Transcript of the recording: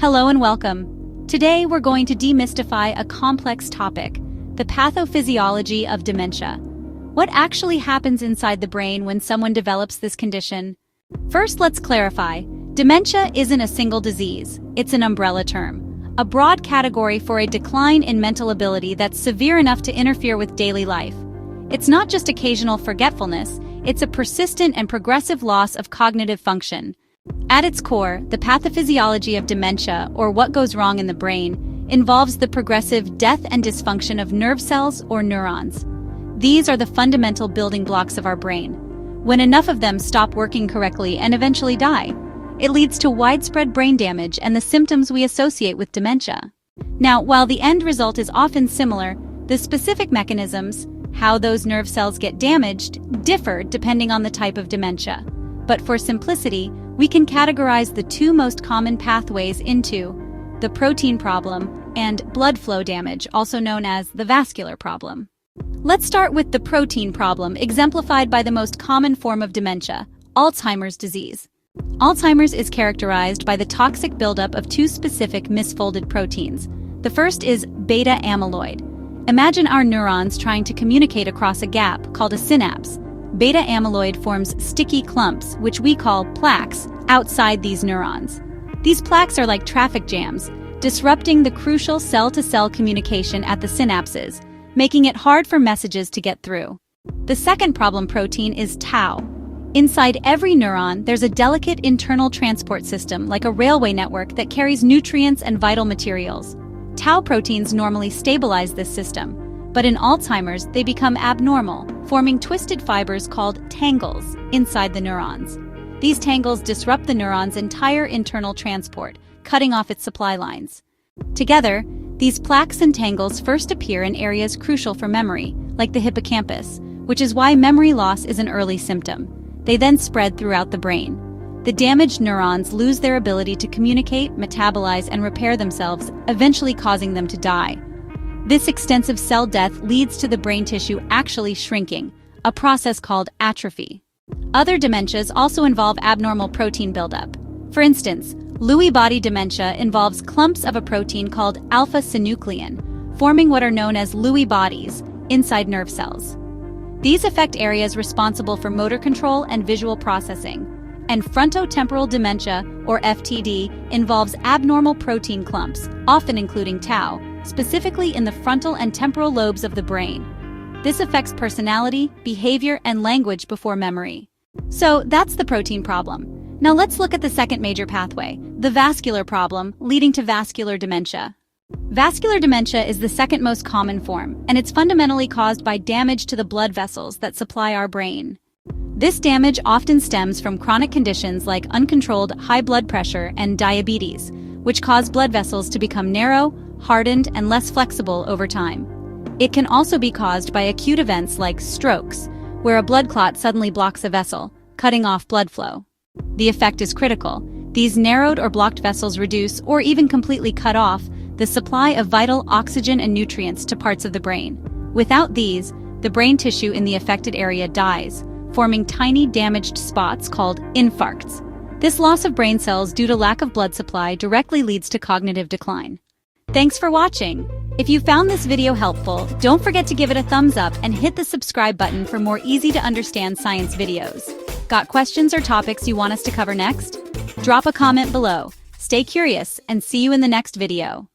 Hello and welcome. Today we're going to demystify a complex topic, the pathophysiology of dementia. What actually happens inside the brain when someone develops this condition? First, let's clarify. Dementia isn't a single disease, it's an umbrella term, a broad category for a decline in mental ability that's severe enough to interfere with daily life. It's not just occasional forgetfulness, it's a persistent and progressive loss of cognitive function. At its core, the pathophysiology of dementia, or what goes wrong in the brain, involves the progressive death and dysfunction of nerve cells or neurons. These are the fundamental building blocks of our brain. When enough of them stop working correctly and eventually die, it leads to widespread brain damage and the symptoms we associate with dementia. Now, while the end result is often similar, the specific mechanisms, how those nerve cells get damaged, differ depending on the type of dementia. But for simplicity, we can categorize the two most common pathways into the protein problem and blood flow damage, also known as the vascular problem. Let's start with the protein problem, exemplified by the most common form of dementia, Alzheimer's disease. Alzheimer's is characterized by the toxic buildup of two specific misfolded proteins. The first is beta amyloid. Imagine our neurons trying to communicate across a gap called a synapse. Beta amyloid forms sticky clumps, which we call plaques, outside these neurons. These plaques are like traffic jams, disrupting the crucial cell-to-cell communication at the synapses, making it hard for messages to get through. The second problem protein is tau. Inside every neuron, there's a delicate internal transport system like a railway network that carries nutrients and vital materials. Tau proteins normally stabilize this system, but in Alzheimer's, they become abnormal, forming twisted fibers called tangles inside the neurons. These tangles disrupt the neuron's entire internal transport, cutting off its supply lines. Together, these plaques and tangles first appear in areas crucial for memory, like the hippocampus, which is why memory loss is an early symptom. They then spread throughout the brain. The damaged neurons lose their ability to communicate, metabolize, and repair themselves, eventually causing them to die. This extensive cell death leads to the brain tissue actually shrinking, a process called atrophy. Other dementias also involve abnormal protein buildup. For instance, Lewy body dementia involves clumps of a protein called alpha-synuclein, forming what are known as Lewy bodies inside nerve cells. These affect areas responsible for motor control and visual processing. And frontotemporal dementia, or FTD, involves abnormal protein clumps, often including tau, specifically in the frontal and temporal lobes of the brain. This affects personality, behavior, and language before memory. So that's the protein problem. Now let's look at the second major pathway, the vascular problem, leading to vascular dementia. Vascular dementia is the second most common form, and it's fundamentally caused by damage to the blood vessels that supply our brain. This damage often stems from chronic conditions like uncontrolled high blood pressure and diabetes, which cause blood vessels to become narrow, hardened, and less flexible over time. It can also be caused by acute events like strokes, where a blood clot suddenly blocks a vessel, cutting off blood flow. The effect is critical. These narrowed or blocked vessels reduce, or even completely cut off, the supply of vital oxygen and nutrients to parts of the brain. Without these, the brain tissue in the affected area dies, forming tiny damaged spots called infarcts. This loss of brain cells due to lack of blood supply directly leads to cognitive decline. Thanks for watching. If you found this video helpful, don't forget to give it a thumbs up and hit the subscribe button for more easy-to-understand science videos. Got questions or topics you want us to cover next? Drop a comment below. Stay curious and see you in the next video.